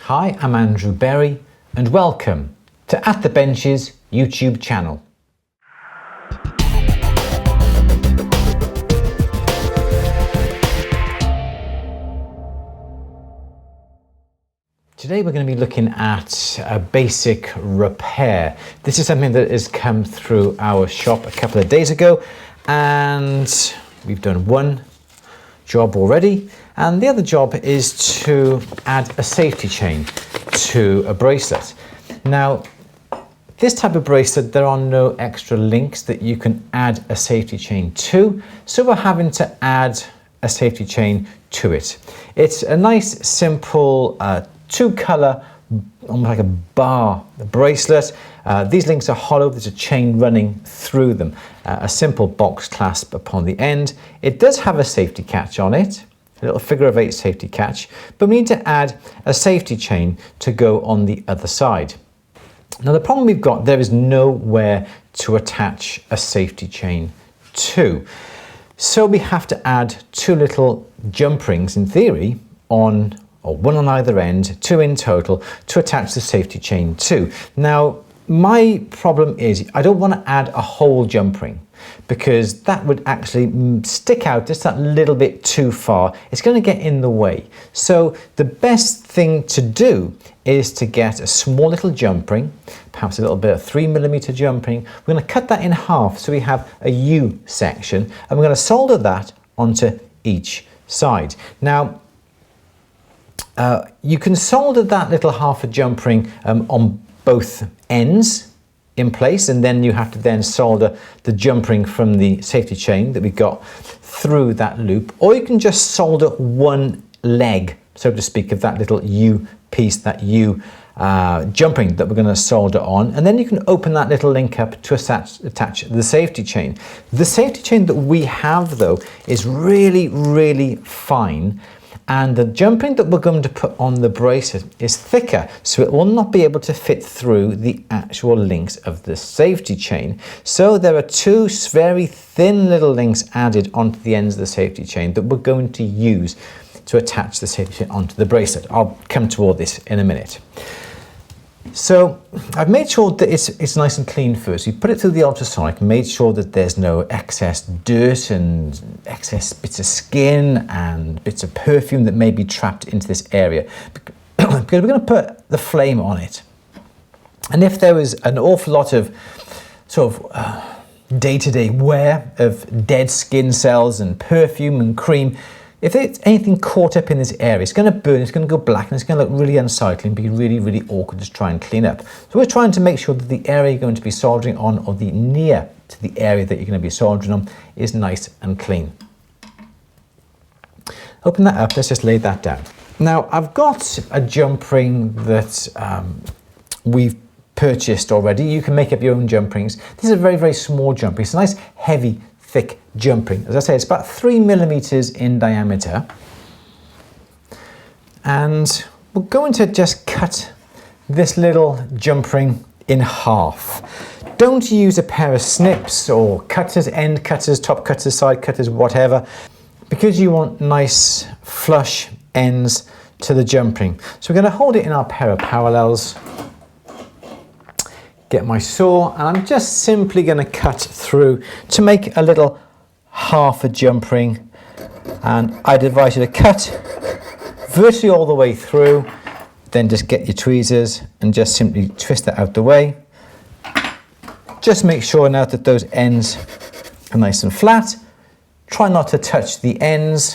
Hi, I'm Andrew Berry and welcome to At the Benches YouTube channel. Today we're going to be looking at a basic repair. This is something that has come through our shop a couple of days ago and we've done one job already, and the other job is to add a safety chain to a bracelet. Now, this type of bracelet, there are no extra links that you can add a safety chain to, so we're having to add a safety chain to it. It's a nice, simple two-color, almost like a bar bracelet. These links are hollow, there's a chain running through them. A simple box clasp upon the end. It does have a safety catch on it, a little figure of 8 safety catch, but we need to add a safety chain to go on the other side. Now the problem we've got, there is nowhere to attach a safety chain to. So we have to add 2 little jump rings, in theory, on, or 1 on either end, 2 in total, to attach the safety chain to. Now, my problem is I don't want to add a whole jump ring because that would actually stick out just that little bit too far. It's going to get in the way. So the best thing to do is to get a small little jump ring, perhaps a little bit of 3mm jump ring. We're going to cut that in half so we have a U section, and we're going to solder that onto each side. Now, you can solder that little half a jump ring on both ends in place, and then you have to then solder the jump ring from the safety chain that we got through that loop, or you can just solder one leg, so to speak, of that little U piece, that U jump ring that we're going to solder on, and then you can open that little link up to attach the safety chain. The safety chain that we have though is really fine, and the jump ring that we're going to put on the bracelet is thicker, so it will not be able to fit through the actual links of the safety chain. So there are 2 very thin little links added onto the ends of the safety chain that we're going to use to attach the safety chain onto the bracelet. I'll come to all this in a minute. So I've made sure that it's nice and clean first. We put it through the ultrasonic, made sure that there's no excess dirt and excess bits of skin and bits of perfume that may be trapped into this area, because we're going to put the flame on it. And if there was an awful lot of sort of day-to-day wear of dead skin cells and perfume and cream, if there's anything caught up in this area, it's going to burn, it's going to go black, and it's going to look really unsightly and be really awkward to try and clean up. So we're trying to make sure that the area you're going to be soldering on, or the near to the area that you're going to be soldering on, is nice and clean. Open that up, let's just lay that down. Now I've got a jump ring that we've purchased already. You can make up your own jump rings. This is a very small jump ring. It's a nice heavy thick jump ring. As I say, it's about 3mm in diameter, and we're going to just cut this little jump ring in half. Don't use a pair of snips or cutters, end cutters, top cutters, side cutters, whatever, because you want nice flush ends to the jump ring. So we're going to hold it in our pair of parallels, get my saw, and I'm just simply going to cut through to make a little half a jump ring, and I'd advise you to cut virtually all the way through, then just get your tweezers and just simply twist that out the way. Just make sure now that those ends are nice and flat. Try not to touch the ends.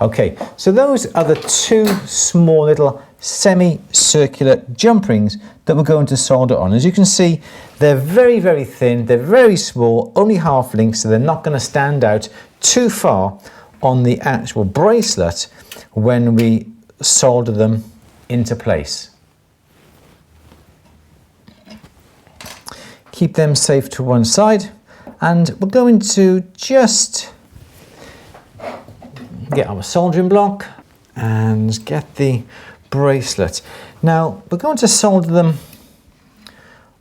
Okay, so those are the 2 small little semi-circular jump rings that we're going to solder on. As you can see, they're very thin, they're very small, only half links, so they're not going to stand out too far on the actual bracelet when we solder them into place. Keep them safe to one side, and we're going to just get our soldering block and get the bracelet. Now we're going to solder them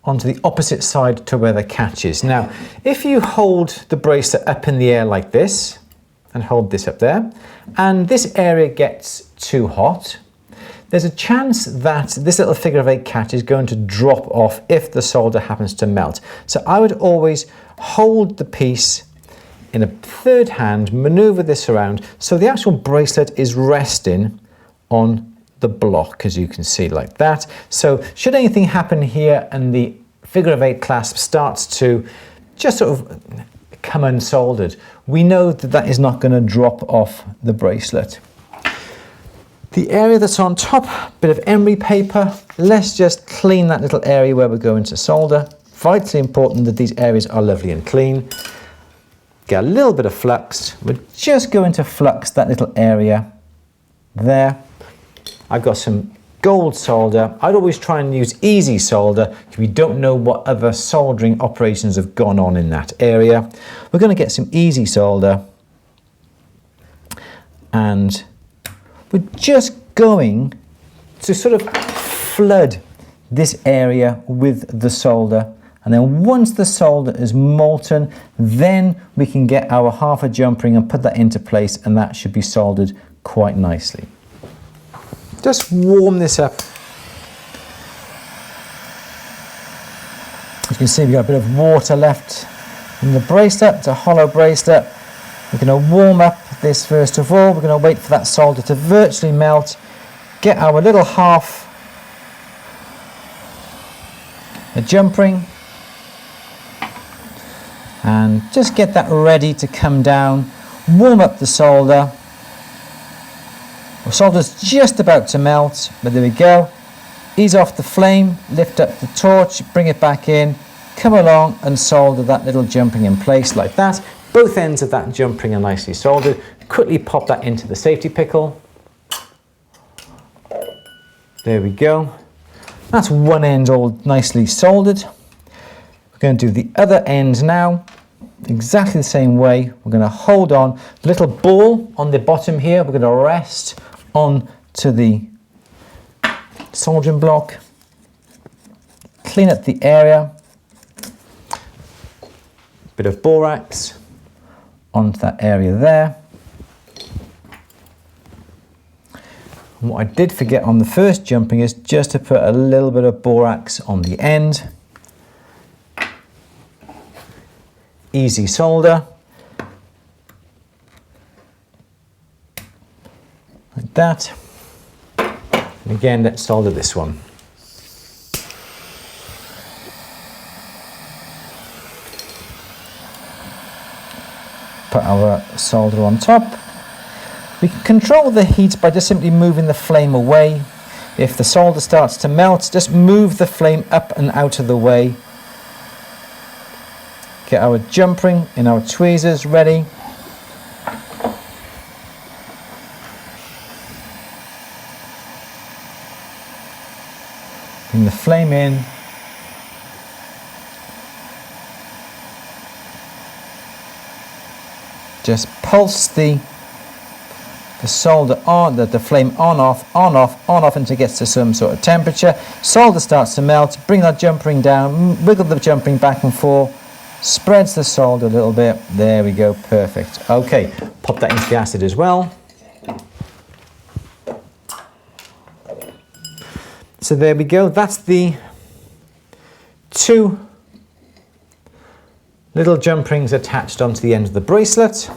onto the opposite side to where the catch is. Now, if you hold the bracelet up in the air like this, and hold this up there, and this area gets too hot, there's a chance that this little figure of 8 catch is going to drop off if the solder happens to melt. So I would always hold the piece in a third hand, maneuver this around, so the actual bracelet is resting on the block, as you can see, like that. So should anything happen here and the figure of 8 clasp starts to just sort of come unsoldered, we know that that is not going to drop off the bracelet. The area that's on top, bit of emery paper, let's just clean that little area where we're going to solder. Vitally important that these areas are lovely and clean. Get a little bit of flux, we're just going to flux that little area there. I've got some gold solder. I'd always try and use easy solder if we don't know what other soldering operations have gone on in that area. We're going to get some easy solder, and we're just going to sort of flood this area with the solder, and then once the solder is molten, then we can get our half a jump ring and put that into place, and that should be soldered quite nicely. Just warm this up. As you can see, we've got a bit of water left in the bracelet. It's a hollow bracelet. We're going to warm up this first of all. We're going to wait for that solder to virtually melt. Get our little half a jump ring, and just get that ready to come down. Warm up the solder. The solder's just about to melt, but there we go. Ease off the flame, lift up the torch, bring it back in, come along and solder that little jump ring in place like that. Both ends of that jump ring are nicely soldered. Quickly pop that into the safety pickle. There we go. That's one end all nicely soldered. We're going to do the other end now. Exactly the same way. We're going to hold on the little ball on the bottom here. We're going to rest on to the soldering block. Clean up the area. Bit of borax onto that area there. And what I did forget on the first jumping is just to put a little bit of borax on the end. Easy solder. Like that. And again, let's solder this one. Put our solder on top. We can control the heat by just simply moving the flame away. If the solder starts to melt, just move the flame up and out of the way. Get our jump ring and our tweezers ready. Bring the flame in. Just pulse the solder on, the flame on off until it gets to some sort of temperature. Solder starts to melt, bring that jump ring down, wiggle the jump ring back and forth, spreads the solder a little bit. There we go, perfect. Okay, pop that into the acid as well. So there we go, that's the 2 little jump rings attached onto the end of the bracelet.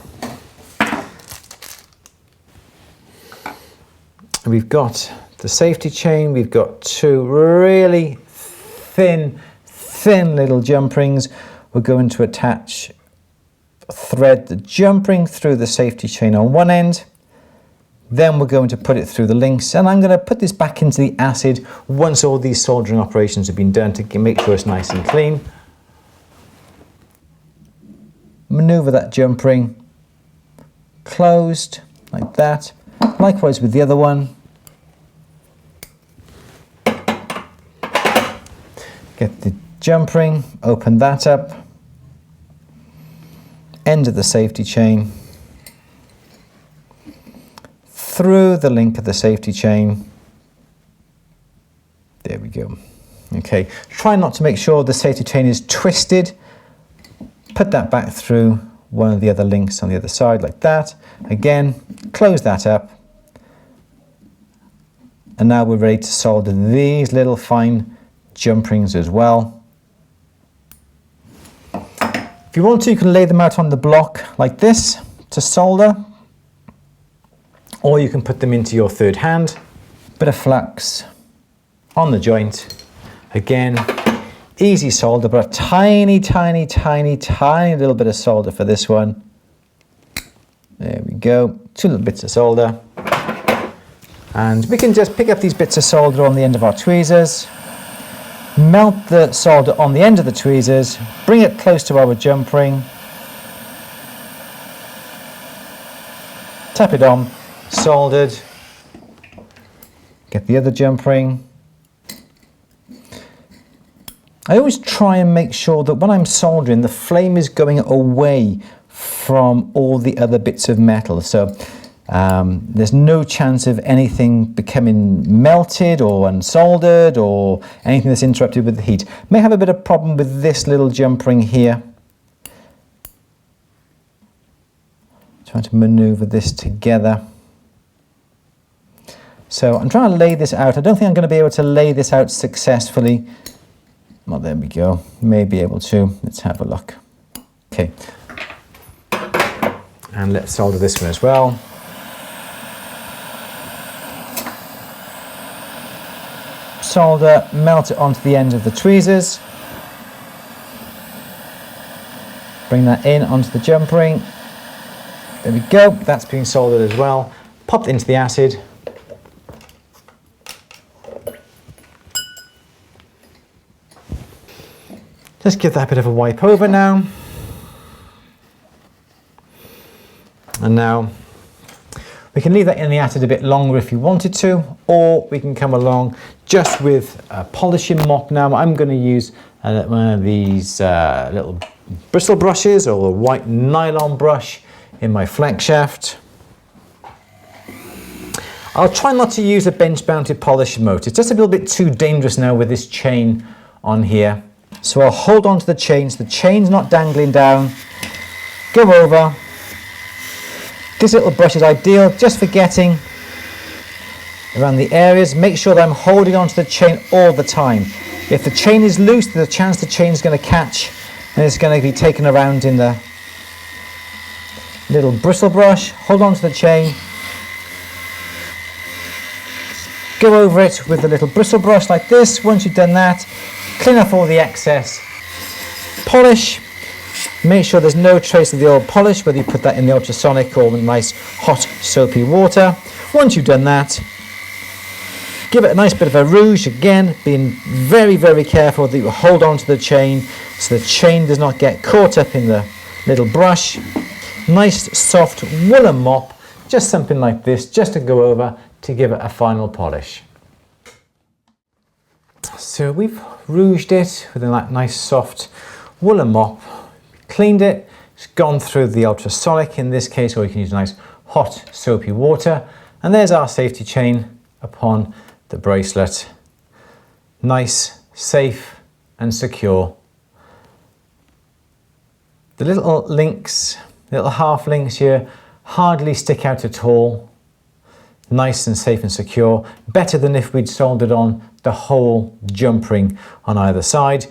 We've got the safety chain, we've got 2 really thin little jump rings. We're going to thread the jump ring through the safety chain on one end. Then we're going to put it through the links, and I'm going to put this back into the acid once all these soldering operations have been done to make sure it's nice and clean. Maneuver that jump ring closed like that. Likewise with the other one. Get the jump ring, open that up. End of the safety chain. Through the link of the safety chain. There we go. Okay, try not to make sure the safety chain is twisted. Put that back through one of the other links on the other side like that. Again, close that up. And now we're ready to solder these little fine jump rings as well. If you want to, you can lay them out on the block like this to solder, or you can put them into your third hand. Bit of flux on the joint. Again, easy solder, but a tiny, tiny, tiny, tiny little bit of solder for this one. There we go, 2 little bits of solder. And we can just pick up these bits of solder on the end of our tweezers, melt the solder on the end of the tweezers, bring it close to our jump ring, tap it on, soldered, get the other jump ring. I always try and make sure that when I'm soldering, the flame is going away from all the other bits of metal. So there's no chance of anything becoming melted or unsoldered or anything that's interrupted with the heat. May have a bit of problem with this little jump ring here. Trying to maneuver this together. So I'm trying to lay this out. I don't think I'm going to be able to lay this out successfully. Well, there we go. May be able to. Let's have a look. Okay. And let's solder this one as well. Solder, melt it onto the end of the tweezers. Bring that in onto the jump ring. There we go. That's being soldered as well. Pop it into the acid. Just give that a bit of a wipe over now. And now we can leave that in the acid a bit longer if you wanted to, or we can come along just with a polishing mop now. I'm going to use one of these little bristle brushes or a white nylon brush in my flex shaft. I'll try not to use a bench mounted polish motor. It's just a little bit too dangerous now with this chain on here. So I'll hold on to the chain so the chain's not dangling down. Go over. This little brush is ideal just for getting around the areas. Make sure that I'm holding onto the chain all the time. If the chain is loose, there's a chance the chain's going to catch and it's going to be taken around in the little bristle brush. Hold on to the chain. Go over it with the little bristle brush like this. Once you've done that, clean off all the excess polish. Make sure there's no trace of the old polish, whether you put that in the ultrasonic or with nice hot soapy water. Once you've done that, give it a nice bit of a rouge, again being very, very careful that you hold on to the chain so the chain does not get caught up in the little brush. Nice soft woolen mop, just something like this, just to go over to give it a final polish. So we've rouged it with a nice soft woolen mop, cleaned it, it's gone through the ultrasonic in this case, or you can use nice hot soapy water, and there's our safety chain upon the bracelet. Nice, safe and secure. The little links, little half links here, hardly stick out at all. Nice and safe and secure. Better than if we'd soldered on the whole jump ring on either side.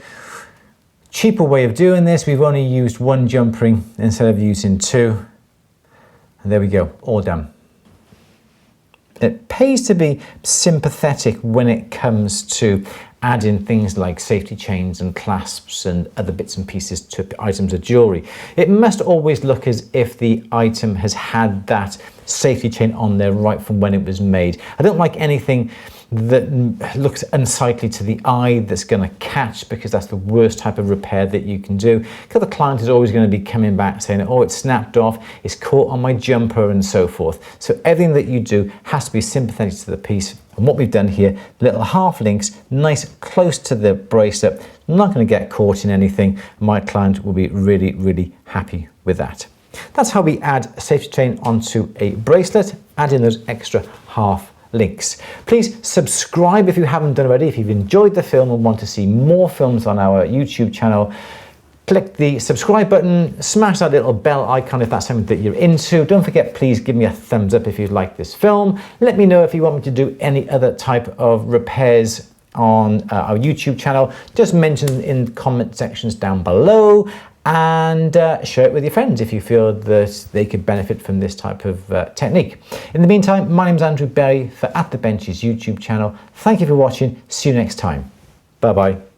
Cheaper way of doing this, we've only used one jump ring instead of using two. And there we go, all done. It pays to be sympathetic when it comes to adding things like safety chains and clasps and other bits and pieces to items of jewelry. It must always look as if the item has had that safety chain on there right from when it was made. I don't like anything that looks unsightly to the eye, that's going to catch, because that's the worst type of repair that you can do. Because the client is always going to be coming back saying, oh, it's snapped off, it's caught on my jumper and so forth. So everything that you do has to be sympathetic to the piece. And what we've done here, little half links, nice close to the bracelet, not going to get caught in anything. My client will be really, really happy with that. That's how we add a safety chain onto a bracelet, add in those extra half links. Please subscribe if you haven't done already. If you've enjoyed the film and want to see more films on our YouTube channel, click the subscribe button, smash that little bell icon if that's something that you're into. Don't forget, please give me a thumbs up if you like this film. Let me know if you want me to do any other type of repairs on our YouTube channel. Just mention in the comment sections down below, and share it with your friends if you feel that they could benefit from this type of technique. In the meantime, my name's Andrew Berry for At The Benches YouTube channel. Thank you for watching. See you next time. Bye-bye.